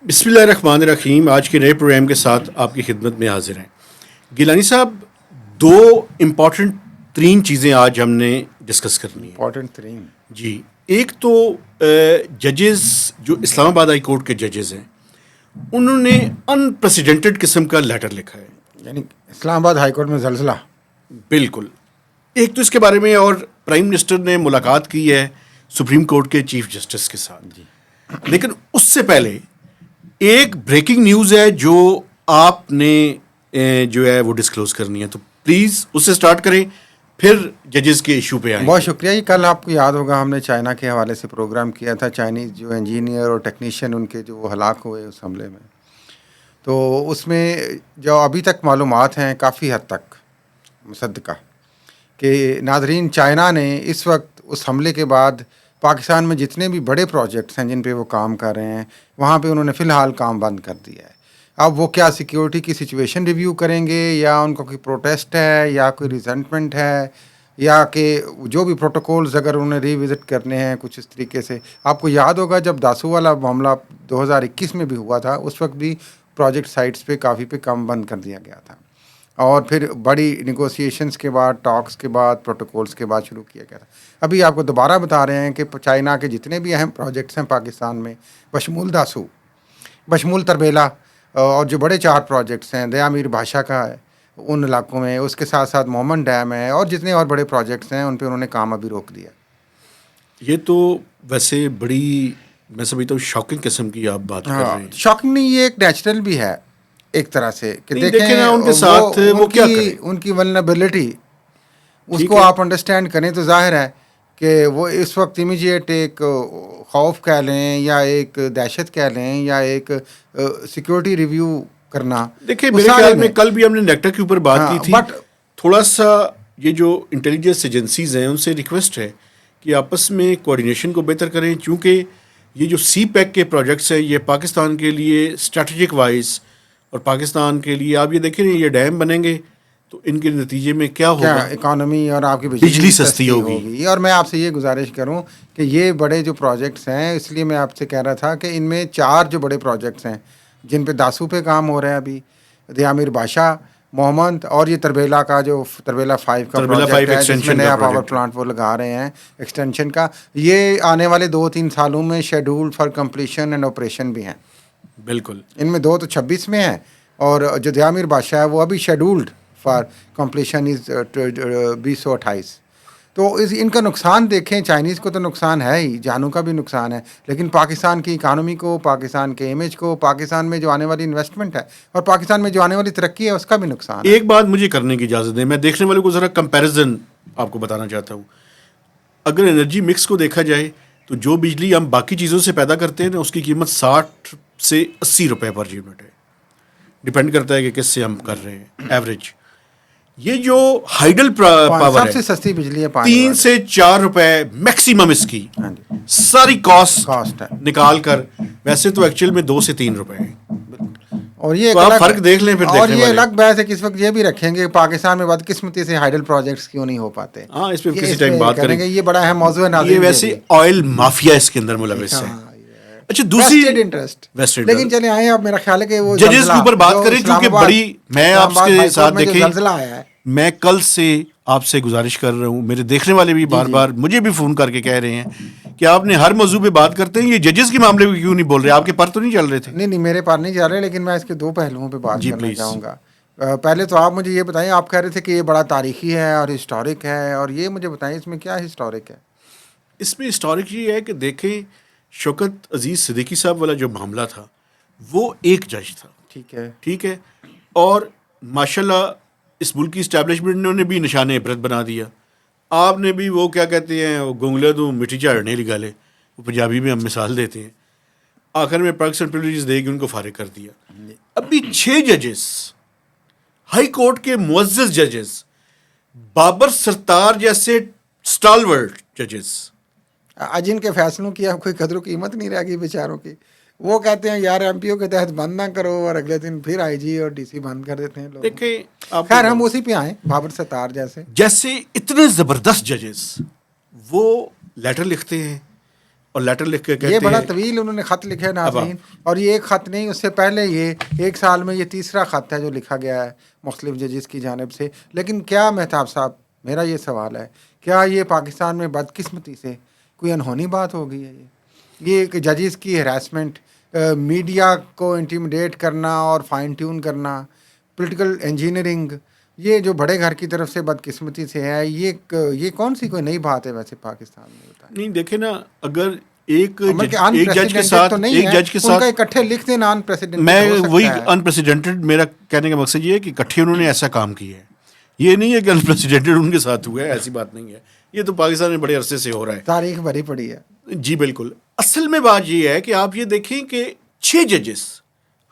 بسم اللہ الرحمن الرحیم. آج کے نئے پروگرام کے ساتھ آپ کی خدمت میں حاضر ہیں. گیلانی صاحب, دو امپورٹنٹ ترین چیزیں آج ہم نے ڈسکس کرنی ہیں. امپورٹنٹ ترین جی, ایک تو ججز جو اسلام آباد ہائی کورٹ کے ججز ہیں, انہوں نے انپریسیڈنٹڈ قسم کا لیٹر لکھا ہے. یعنی اسلام آباد ہائی کورٹ میں زلزلہ. بالکل. ایک تو اس کے بارے میں, اور پرائم منسٹر نے ملاقات کی ہے سپریم کورٹ کے چیف جسٹس کے ساتھ. جی. لیکن اس سے پہلے ایک بریکنگ نیوز ہے جو آپ نے جو ہے وہ ڈسکلوز کرنی ہے, تو پلیز اس سے سٹارٹ کریں, پھر ججز کے ایشو پہ آئیں. بہت شکریہ. یہ کل آپ کو یاد ہوگا ہم نے چائنا کے حوالے سے پروگرام کیا تھا. چائنیز جو انجینئر اور ٹیکنیشین ان کے جو ہلاک ہوئے اس حملے میں, تو اس میں جو ابھی تک معلومات ہیں کافی حد تک مصدقہ کہ ناظرین, چائنا نے اس وقت اس حملے کے بعد پاکستان میں جتنے بھی بڑے پروجیکٹس ہیں جن پہ وہ کام کر رہے ہیں, وہاں پہ انہوں نے فی الحال کام بند کر دیا ہے. اب وہ کیا سیکیورٹی کی سچویشن ریویو کریں گے, یا ان کو کوئی پروٹیسٹ ہے, یا کوئی ریزنٹمنٹ ہے, یا کہ جو بھی پروٹوکولز اگر انہیں ری وزٹ کرنے ہیں کچھ اس طریقے سے. آپ کو یاد ہوگا جب داسو والا معاملہ 2021 میں بھی ہوا تھا, اس وقت بھی پروجیکٹ سائٹس پہ کافی پہ کام بند کر دیا گیا تھا, اور پھر بڑی نیگوسیشنز کے بعد, ٹاکس کے بعد, پروٹوکولز کے بعد شروع کیا گیا تھا. ابھی آپ کو دوبارہ بتا رہے ہیں کہ چائنا کے جتنے بھی اہم پروجیکٹس ہیں پاکستان میں, بشمول داسو, بشمول تربیلا, اور جو بڑے 4 پروجیکٹس ہیں دیا میر بھاشا کا ہے ان علاقوں میں, اس کے ساتھ ساتھ مومن ڈیم ہے, اور جتنے اور بڑے پروجیکٹس ہیں ان پہ انہوں نے کام ابھی روک دیا. یہ تو ویسے بڑی, میں سمجھتا ہوں شاکنگ قسم کی آپ بات کر رہے ہیں. شاکنگ نہیں, یہ ایک نیچرل بھی ہے ایک طرح سے کہ دیکھیں نا ان کے ساتھ وہ کیا کریں, ان کی ولنریبلٹی اس ٹھیک کو ہے. آپ انڈرسٹینڈ کریں تو ظاہر ہے کہ وہ اس وقت امیجیٹ ایک خوف کہہ لیں, یا ایک دہشت کہہ لیں, یا ایک سیکورٹی ریویو کرنا. دیکھیں میرے خیال میں کل بھی ہم نے نیکٹر کے اوپر بات کی تھی, بٹ تھوڑا سا یہ جو انٹیلیجنس ایجنسیز ہیں ان سے ریکویسٹ ہے کہ آپس میں کوآرڈینیشن کو بہتر کریں, چونکہ یہ جو سی پیک کے پروجیکٹس ہیں یہ پاکستان کے لیے اسٹریٹجک وائز, اور پاکستان کے لیے آپ یہ دیکھیں یہ ڈیم بنیں گے تو ان کے نتیجے میں کیا ہوگا, اکانومی اور آپ کی بجلی سستی ہوگی. اور میں آپ سے یہ گزارش کروں کہ یہ بڑے جو پروجیکٹس ہیں, اس لیے میں آپ سے کہہ رہا تھا کہ ان میں 4 جو بڑے پروجیکٹس ہیں جن پہ داسو پہ کام ہو رہا ہے ابھی, دیا میر بادشاہ, محمد, اور یہ تربیلا کا جو تربیلا 5 کا پروجیکٹ ہے جس میں نیا پاور پلانٹ وہ لگا رہے ہیں ایکسٹینشن کا, یہ آنے والے 2-3 سالوں میں scheduled for completion and operation بھی ہیں. بالکل. ان میں 2 تو 26 میں ہیں, اور جو دیا میر بادشاہ ہے وہ ابھی شیڈولڈ فار کمپلیشن از 2028. تو ان کا نقصان دیکھیں, چائنیز کو تو نقصان ہے ہی, جانوں کا بھی نقصان ہے, لیکن پاکستان کی اکانومی کو, پاکستان کے امیج کو, پاکستان میں جو آنے والی انویسٹمنٹ ہے اور پاکستان میں جو آنے والی ترقی ہے اس کا بھی نقصان ہے. ایک بات مجھے کرنے کی اجازت دیں, میں دیکھنے والوں کو ذرا کمپیریزن آپ کو بتانا چاہتا ہوں. اگر انرجی مکس کو دیکھا جائے تو جو بجلی ہم باقی چیزوں سے پیدا کرتے ہیں نا, اس کی قیمت 60 سے 80 روپے پر یونٹ ہے, ڈپینڈ کرتا ہے کہ کس سے ہم کر رہے ہیں ایوریج. یہ جو ہائیڈل پاور سب سے ہے سستی بجلی ہے, 3 سے 4 روپے میکسیمم اس کی ساری کاسٹ ہے. نکال کر, ویسے تو ایکچوئل میں 2 سے 3 روپے ہیں. اور یہ تو آپ فرق دیکھ لیں پھر, اور یہ الگ بحث ہے کہ اس وقت یہ بھی رکھیں گے کہ پاکستان میں بدقسمتی سے ہائیڈل پروجیکٹس کیوں نہیں ہو پاتے. ہاں, اس پہ کسی ٹائم بات کریں گے, یہ بڑا اہم موضوع ہے ناظرین. یہ ویسے آئل مافیا اس کے اندر ملوث ہے. اچھا, دوسری انٹرسٹ, لیکن چلیں آئیں, اب میرا خیال ہے کہ وہ ججز کے اوپر بات کریں, کیونکہ بڑی, میں آپ کے ساتھ دیکھیں, زلزلہ آیا ہے. میں کل سے آپ سے گزارش کر رہا ہوں, میرے دیکھنے والے بھی بار بار مجھے بھی فون کر کے کہہ رہے ہیں کہ آپ نے ہر موضوع پہ بات کرتے ہیں, یہ ججز کے معاملے میں کیوں نہیں بول رہے, آپ کے پر تو نہیں چل رہے تھے؟ نہیں, میرے پر نہیں چل رہے, لیکن میں اس کے 2 پہلوؤں پہ بات کرنا چاہوں گا. پہلے تو آپ مجھے یہ بتائیں, آپ کہہ رہے تھے کہ یہ بڑا تاریخی ہے اور ہسٹورک ہے, اور یہ مجھے بتائیں اس میں کیا ہسٹورک ہے؟ اس میں ہسٹورک یہ ہے کہ دیکھیں, شوکت عزیز صدیقی صاحب والا جو معاملہ تھا وہ ایک جج تھا, ٹھیک ہے, اور ماشاءاللہ اس ملک کی اسٹیبلشمنٹ نے بھی نشان عبرت بنا دیا. آپ نے بھی وہ کیا کہتے ہیں, وہ گونگلا تو مٹی چاڑنے لگالے, وہ پنجابی میں ہم مثال دیتے ہیں, آخر میں پرکس اینڈ پریولیجز دے کے ان کو فارغ کر دیا. ابھی 6 ججز ہائی کورٹ کے معزز ججز, بابر ستار جیسے اسٹالورٹ ججز, جن کے فیصلوں کی اب کوئی قدر و قیمت نہیں رہ گئی بیچاروں کی, وہ کہتے ہیں یار ایم پی او کے تحت بند نہ کرو, اور اگلے دن پھر آئی جی اور ڈی سی بند کر دیتے ہیں لوگ. دیکھیں, خیر ہم اسی پہ آئیں, بابر ستار جیسے اتنے زبردست ججز وہ لیٹر لکھتے ہیں اور لیٹر لکھ کے کہتے یہ ہیں. بڑا طویل انہوں نے خط لکھا ہے ناظرین, اور یہ ایک خط نہیں, اس سے پہلے یہ 1 سال میں یہ تیسرا خط ہے جو لکھا گیا ہے مختلف ججز کی جانب سے. لیکن کیا مہتاب صاحب, میرا یہ سوال ہے, کیا یہ پاکستان میں بدقسمتی سے کوئی انہونی بات ہو گئی ہے؟ یہ کہ ججز کی ہراسمنٹ, میڈیا کو انٹیمیڈیٹ کرنا اور فائن ٹیون کرنا, پولیٹیکل انجینئرنگ, یہ جو بڑے گھر کی طرف سے بدقسمتی سے ہے, یہ کون سی کوئی نئی بات ہے ویسے پاکستان میں؟ بتائیں. نہیں دیکھیں نا, اگر ایک ایک جج کے ساتھ ان کا اکٹھے لکھ دینا ان پریسیڈنٹ میں وہی انپریسیڈنٹڈ, میرا کہنے کا مقصد یہ ہے کہ اکٹھے انہوں نے ایسا کام کیا ہے. یہ نہیں ہے کہ انپریسیڈنٹڈ ان کے ساتھ ہوا ہے, ایسی بات نہیں ہے. یہ تو پاکستان میں بڑے عرصے سے ہو رہا ہے, تاریخ بھری پڑی ہے. جی بالکل. اصل میں بات یہ ہے کہ آپ یہ دیکھیں کہ 6 ججز,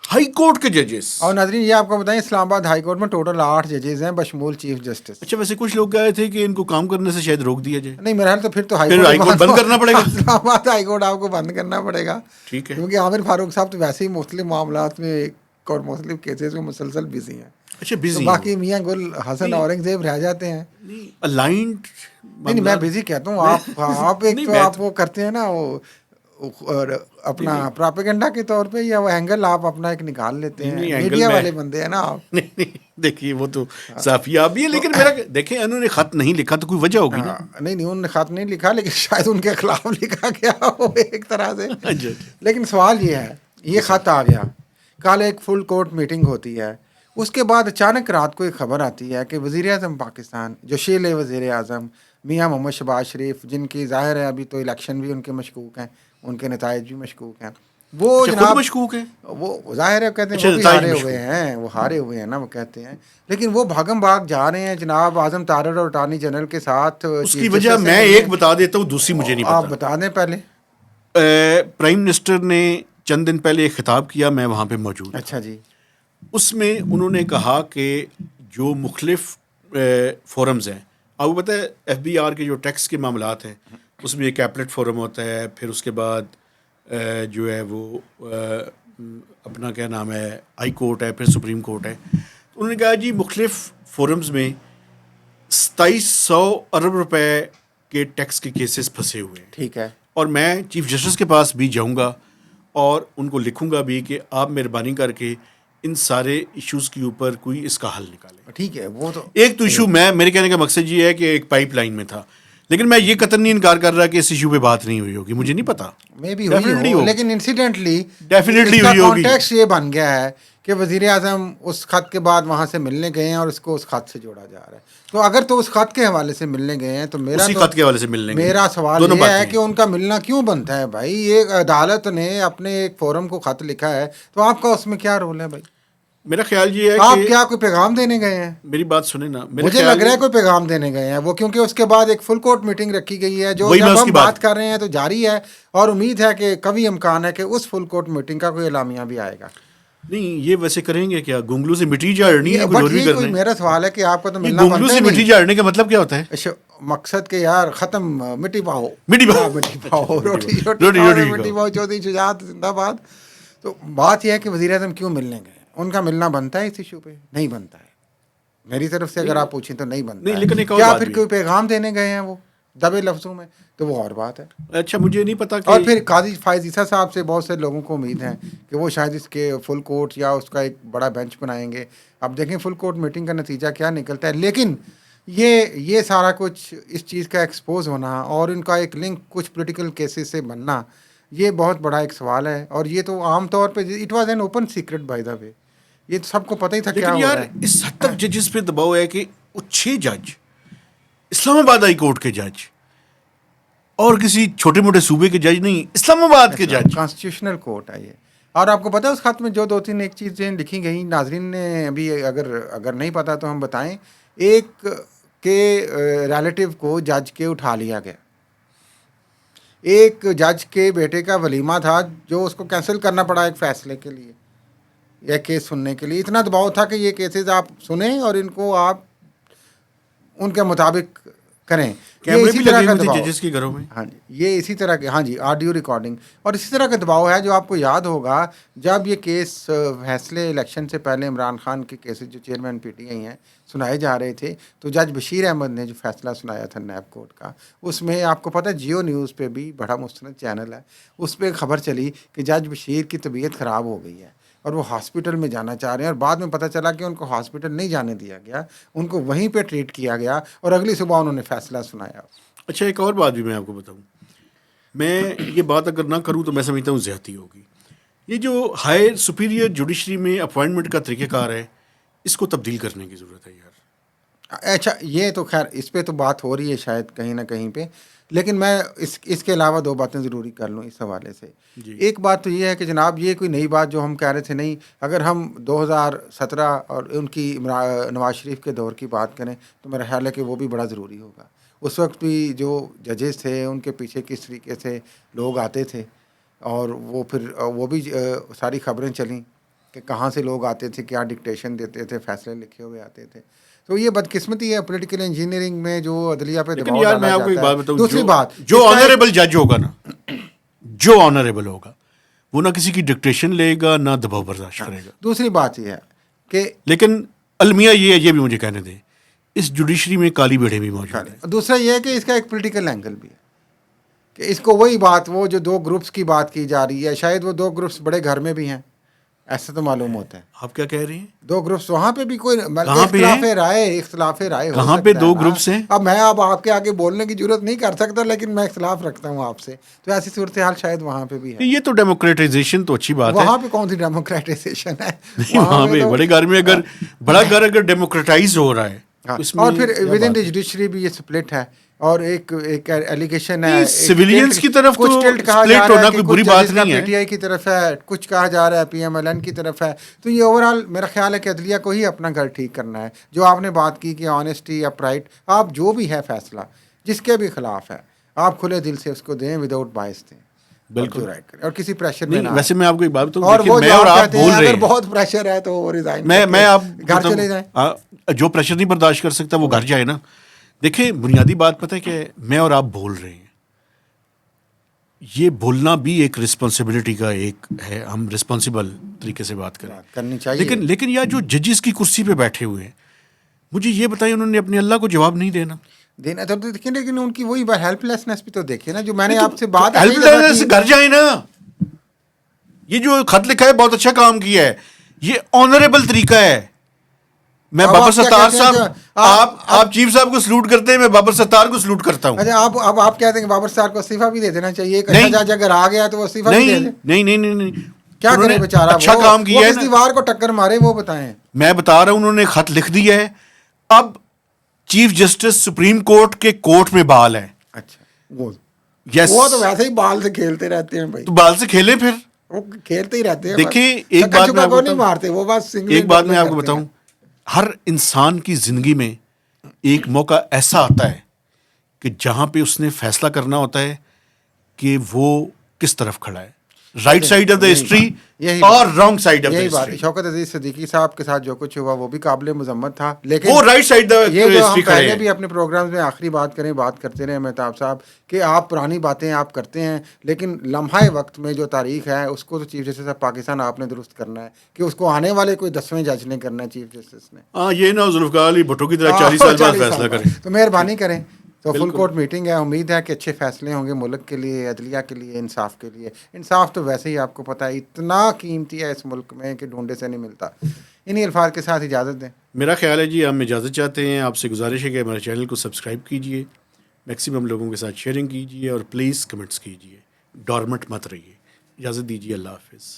ہائی کورٹ کے ججز. اور ناظرین یہ آپ کو بتائیں, اسلام آباد ہائی کورٹ میں ٹوٹل 8 ججز ہیں بشمول چیف جسٹس. اچھا, ویسے کچھ لوگ کہے تھے کہ ان کو کام کرنے سے شاید روک دیا جائے. نہیں, میرا خیال تو پھر تو ہائی کورٹ بند کرنا پڑے گا. اسلام آباد ہائی کورٹ آپ کو بند کرنا پڑے گا, ٹھیک ہے, کیونکہ عامر فاروق صاحب تو ویسے ہی مختلف معاملات میں اور مختلف کیسز میں مسلسل بزی ہیں. اچھا بزی, باقی میاں گل حسن اورنگزیب رہ جاتے ہیں. الائنڈ نہیں, میں بزی کہتا ہوں, آپ ایک تو آپ وہ کرتے ہیں نا, وہ اپنا پراپیگنڈا کے طور پہ, یا وہ اینگل آپ اپنا ایک نکال لیتے ہیں, میڈیا والے بندے ہیں نا آپ. نہیں دیکھیے, وہ تو صحافی آپ بھی ہے, لیکن میرا دیکھیں انہوں نے خط نہیں لکھا تو کوئی وجہ ہوگی نا. نہیں, انہوں نے خط نہیں لکھا, لیکن شاید ان کے خلاف لکھا گیا ہو ایک طرح سے. لیکن سوال یہ ہے, یہ خط آ گیا, کل ایک فل کورٹ میٹنگ ہوتی ہے, اس کے بعد اچانک رات کو ایک خبر آتی ہے کہ وزیر اعظم پاکستان, جو شیل وزیر اعظم میاں محمد شہباز شریف, جن کی ظاہر ہے ابھی تو الیکشن بھی ان کے مشکوک ہیں, ان کے نتائج بھی مشکوک ہیں, وہ جناب مشکوک ہیں, وہ ظاہر ہے کہتے ہیں وہ بھی ہارے ہوئے ہیں, وہ ہارے ہوئے ہیں نا وہ کہتے ہیں, لیکن وہ بھاگم بھاگ جا رہے ہیں جناب اعظم طارر اور اٹارنی جنرل کے ساتھ. اس کی وجہ میں ایک بتا دیتا ہوں, دوسری مجھے نہیں پتا. آپ بتا دیں پہلے. پرائم منسٹر نے چند دن پہلے ایک خطاب کیا, میں وہاں پہ موجود. اچھا جی. اس میں انہوں نے کہا کہ جو مختلف فورمز ہیں, آپ کو پتہ ہے ایف بی آر کے جو ٹیکس کے معاملات ہیں, اس میں ایک ایپلیٹ فورم ہوتا ہے, پھر اس کے بعد جو ہے وہ اپنا کیا نام ہے ہائی کورٹ ہے, پھر سپریم کورٹ ہے. انہوں نے کہا جی مختلف فورمز میں 2700 ارب روپے کے ٹیکس کے کیسز پھنسے ہوئے ہیں. ٹھیک ہے. اور میں چیف جسٹس کے پاس بھی جاؤں گا اور ان کو لکھوں گا بھی کہ آپ مہربانی کر کے ان سارے ایشوز کے اوپر کوئی اس کا حل نکالیں. ٹھیک ہے. وہ تو ایک تو ایشو, میرے کہنے کا مقصد یہ ہے کہ ایک پائپ لائن میں تھا, لیکن میں یہ قطعاً نہیں انکار کر رہا کہ اس ایشو پہ بات نہیں ہوئی ہوگی, مجھے نہیں پتا, میں بھی ہوئی ہو, لیکن انسیڈنٹلی ڈیفینیٹلی ہوئی ہوگی. کانٹیکسٹ یہ بن گیا ہے کہ وزیر اعظم اس خط کے بعد وہاں سے ملنے گئے ہیں اور اس کو اس خط سے جوڑا جا رہا ہے. تو اگر تو اس خط کے حوالے سے ملنے گئے ہیں تو میرا سوال یہ ہے کہ ان کا ملنا کیوں بنتا ہے بھائی؟ ایک عدالت نے اپنے ایک فورم کو خط لکھا ہے, تو آپ کا اس میں کیا رول ہے بھائی؟ میرا خیال یہ ہے آپ کیا کوئی پیغام دینے گئے ہیں؟ میری بات سنیں نا, مجھے لگ رہا ہے کوئی پیغام دینے گئے ہیں وہ, کیونکہ اس کے بعد ایک فل کورٹ میٹنگ رکھی گئی ہے جو جب ہم بات کر رہے ہیں تو جاری ہے, اور امید ہے کہ کبھی امکان ہے کہ اس فل کورٹ میٹنگ کا کوئی اعلامیہ بھی آئے گا. نہیں, یہ ویسے کریں گے کیا گونگلو سے مٹی جھاڑنی ہے؟ بٹ یہ کوئی میرا سوال ہے کہ آپ کو تو ملنا بنتا ہے. گونگلو سے مٹی جھاڑنے کا مطلب کیا ہوتا ہے؟ مقصد کہ یار ختم مٹی پاؤ, روٹی مٹی پاؤ, چودھری شجاعت زندہ باد. تو بات یہ ہے کہ وزیر اعظم کیوں ملنے گئے, ان کا ملنا بنتا ہے اس ایشو پہ؟ نہیں بنتا ہے میری طرف سے, اگر آپ پوچھیں تو نہیں بنتا ہے. لیکن کیا پھر کوئی پیغام دینے گئے ہیں وہ دبے لفظوں میں؟ تو وہ اور بات ہے. اچھا, مجھے نہیں پتا. اور پھر قاضی فائز عیسیٰ صاحب سے بہت سے لوگوں کو امید ہے کہ وہ شاید اس کے فل کورٹ یا اس کا ایک بڑا بینچ بنائیں گے. اب دیکھیں فل کورٹ میٹنگ کا نتیجہ کیا نکلتا ہے. لیکن یہ سارا کچھ اس چیز کا ایکسپوز ہونا اور ان کا ایک لنک کچھ پولیٹیکل کیسز سے بننا, یہ بہت بڑا ایک سوال ہے. اور یہ تو عام طور پہ it was an open secret by the way, یہ تو سب کو پتہ ہی تھا کیا ہو رہا ہے. لیکن یار اس حد تک ججز پہ دباؤ ہے کہ وہ 6 جج, اسلام آباد ہائی کورٹ کے جج, اور کسی چھوٹے موٹے صوبے کے جج نہیں, اسلام آباد کے جج, کانسٹیٹیوشنل کورٹ ہے یہ. اور آپ کو پتہ ہے اس خط میں جو 2-3 ایک چیزیں لکھی گئیں, ناظرین نے ابھی اگر نہیں پتا تو ہم بتائیں. ایک کے ریلیٹیو کو جج کے اٹھا لیا گیا, ایک جج کے بیٹے کا ولیمہ تھا جو اس کو کینسل کرنا پڑا ایک فیصلے کے لیے یا کیس سننے کے لیے. اتنا دباؤ تھا کہ یہ کیسز آپ سنیں اور ان کو آپ ان کے مطابق کریں. کیمرے اسی بھی طرح لگے کا ہوئے تھے دباؤ ججز کے گھروں میں. ہاں جی یہ اسی طرح کے ہاں جی آڈیو ریکارڈنگ اور اسی طرح کا دباؤ ہے جو آپ کو یاد ہوگا جب یہ کیس فیصلے الیکشن سے پہلے عمران خان کے کیسز جو چیئرمین پی ٹی آئی ہیں سنائے جا رہے تھے تو جج بشیر احمد نے جو فیصلہ سنایا تھا نیب کورٹ کا اس میں آپ کو پتہ ہے جیو نیوز پہ بھی بڑا مستند چینل ہے اس پہ خبر چلی کہ جج بشیر کی طبیعت خراب ہو گئی ہے اور وہ ہاسپٹل میں جانا چاہ رہے ہیں اور بعد میں پتہ چلا کہ ان کو ہاسپٹل نہیں جانے دیا گیا ان کو وہیں پہ ٹریٹ کیا گیا اور اگلی صبح انہوں نے فیصلہ سنایا. اچھا ایک اور بات بھی میں آپ کو بتاؤں, میں یہ بات اگر نہ کروں تو میں سمجھتا ہوں زیادتی ہوگی. یہ جو ہائر سپیریئر جوڈیشری میں اپوائنٹمنٹ کا طریقہ کار ہے اس کو تبدیل کرنے کی ضرورت ہے یار. اچھا یہ تو خیر اس پہ تو بات ہو رہی ہے شاید کہیں نہ کہیں پہ, لیکن میں اس کے علاوہ دو باتیں ضروری کر لوں اس حوالے سے. ایک بات تو یہ ہے کہ جناب یہ کوئی نئی بات جو ہم کہہ رہے تھے نہیں, اگر ہم 2017 اور ان کی نواز شریف کے دور کی بات کریں تو میرا خیال ہے کہ وہ بھی بڑا ضروری ہوگا. اس وقت بھی جو ججز تھے ان کے پیچھے کس طریقے سے لوگ آتے تھے اور وہ پھر وہ بھی ساری خبریں چلیں کہ کہاں سے لوگ آتے تھے, کیا ڈکٹیشن دیتے تھے, فیصلے لکھے ہوئے آتے تھے. تو یہ بدقسمتی ہے پولیٹیکل انجینئرنگ میں جو عدلیہ پہ لیکن دباؤ یار میں ڈالا آپ کو ایک جاتا بات ہے. بتاؤں, دوسری بات جو آنریبل جج ہوگا نا, جو آنریبل ہوگا وہ نہ کسی کی ڈکٹیشن لے گا نہ دباؤ برداشت کرے گا. دوسری بات یہ ہے کہ لیکن المیہ یہ بھی مجھے کہنے دیں اس جوڈیشری میں کالی بیڑے بھی موجود ہیں. دوسرا یہ ہے کہ اس کا ایک پولیٹیکل اینگل بھی ہے کہ اس کو وہی بات وہ جو دو گروپس کی بات کی جا رہی ہے شاید وہ دو گروپس بڑے گھر میں بھی ہیں ایسا تو معلوم ہوتا ہے. آپ کیا کہہ رہے ہیں؟ دو گروپس وہاں پہ بھی کوئی اختلاف رائے ہو کہاں پہ دو گروپس ہیں؟ اب میں اب آپ کے آگے بولنے کی ضرورت نہیں کر سکتا لیکن میں اختلاف رکھتا ہوں آپ سے, تو ایسی صورتحال شاید وہاں پہ بھی ہے. یہ تو ڈیموکریٹائزیشن تو اچھی بات ہے. وہاں پہ کون سی ڈیموکریٹائزیشن ہے؟ وہاں پہ بڑے گھر میں اگر بڑا گھر اگر ڈیموکریٹائز ہو رہا ہے اور پھر ود ان دی جوڈیشری بھی یہ سپلٹ ہے اور ایک ایلیگیشن ہے سویلینز کی طرف تو سپلٹ ہونا کوئی بری بات نہیں ہے. پی ٹی آئی کی طرف ہے, کچھ کہا جا رہا ہے پی ایم ایل این کی طرف ہے. تو یہ اوور آل میرا خیال ہے کہ عدلیہ کو ہی اپنا گھر ٹھیک کرنا ہے. جو آپ نے بات کی کہ آنیسٹی یا پرائٹ, آپ جو بھی ہے فیصلہ جس کے بھی خلاف ہے آپ کھلے دل سے اس کو دیں وداؤٹ بائس دیں, بالکل اور کسی پریشر میں نہ. ویسے میں آپ کو ایک بات بتاؤں, اور وہ میں اور آپ بول رہے اگر بہت پریشر ہے تو وہ ریزائن میں آپ گھر چلے جائیں. جو پریشر نہیں برداشت کر سکتا وہ گھر جائے نا. دیکھیں بنیادی بات پتہ ہے کہ میں اور آپ بول رہے ہیں, یہ بولنا بھی ایک رسپانسبلٹی کا ایک ہے, ہم رسپانسبل طریقے سے بات کرنی چاہیے. لیکن یار جو ججز کی کرسی پہ بیٹھے ہوئے ہیں مجھے یہ بتائیں انہوں نے اپنے اللہ کو جواب نہیں دینا تو دیکھیں, لیکن ان کی وہی ہیلپ لیسنس بھی تو دیکھیں نا جو میں نے آپ سے بات ہیلپ لیسنس گھر جائیں نا. یہ جو خط لکھا ہے بہت اچھا کام کیا ہے, یہ آنریبل طریقہ ہے. میں بابر ستار صاحب آپ چیف صاحب کو سلوٹ کرتے ہیں, میں بابر ستار کو سلوٹ کرتا ہوں. اچھا آپ کہتے ہیں کہ بابر ستار کو استعفیٰ بھی دے دینا چاہیے, ایک اچھا جج اگر آ گیا تو وہ استعفیٰ بھی دے دے. نہیں کیا کرے بیچارہ, اچھا کام کیا ہے, کس دیوار کو ٹکر مارے وہ بتائیں. میں بتا رہا ہوں انہوں نے خط لکھ دیا ہے, اب چیف جسٹس سپریم کورٹ کے کورٹ میں بال ہے. اچھا وہ تو ویسے ہی بال سے کھیلتے رہتے ہیں بھائی, تو بال سے کھیلیں پھر, وہ کھیلتے ہی رہتے ہیں. دیکھیں ایک بات میں آپ کو بتاؤں, ہر انسان کی زندگی میں ایک موقع ایسا آتا ہے کہ جہاں پہ اس نے فیصلہ کرنا ہوتا ہے کہ وہ کس طرف کھڑا ہے, right side of the history اور wrong side of the history. Shaukat Aziz Siddiqui صاحب کے ساتھ جو کچھ ہوا وہ بھی قابل مذمت تھا, لیکن وہ رائٹ سائڈ یہ جو ہم پہلے بھی اپنے پروگرامز میں آخری بات کرتے رہے مہتاب صاحب کہ آپ پرانی باتیں آپ کرتے ہیں, لیکن لمحہ وقت میں جو تاریخ ہے اس کو تو چیف جسٹس آف پاکستان آپ نے درست کرنا ہے کہ اس کو آنے والے کوئی 10ویں جج نے کرنا ہے, چیف جسٹس نے. ہاں یہ نہ ذوالفقار علی بھٹو کی طرح 40 سال بعد فیصلہ کریں, تو مہربانی کریں. تو فل کورٹ میٹنگ ہے, امید ہے کہ اچھے فیصلے ہوں گے ملک کے لیے, عدلیہ کے لیے, انصاف کے لیے. انصاف تو ویسے ہی آپ کو پتہ ہے اتنا قیمتی ہے اس ملک میں کہ ڈھونڈے سے نہیں ملتا. انہی الفاظ کے ساتھ اجازت دیں. میرا خیال ہے جی ہم اجازت چاہتے ہیں, آپ سے گزارش ہے کہ ہمارے چینل کو سبسکرائب کیجیے, میکسیمم لوگوں کے ساتھ شیئرنگ کیجیے اور پلیز کمنٹس کیجیے, ڈورمنٹ مت رہیے. اجازت دیجیے, اللہ حافظ.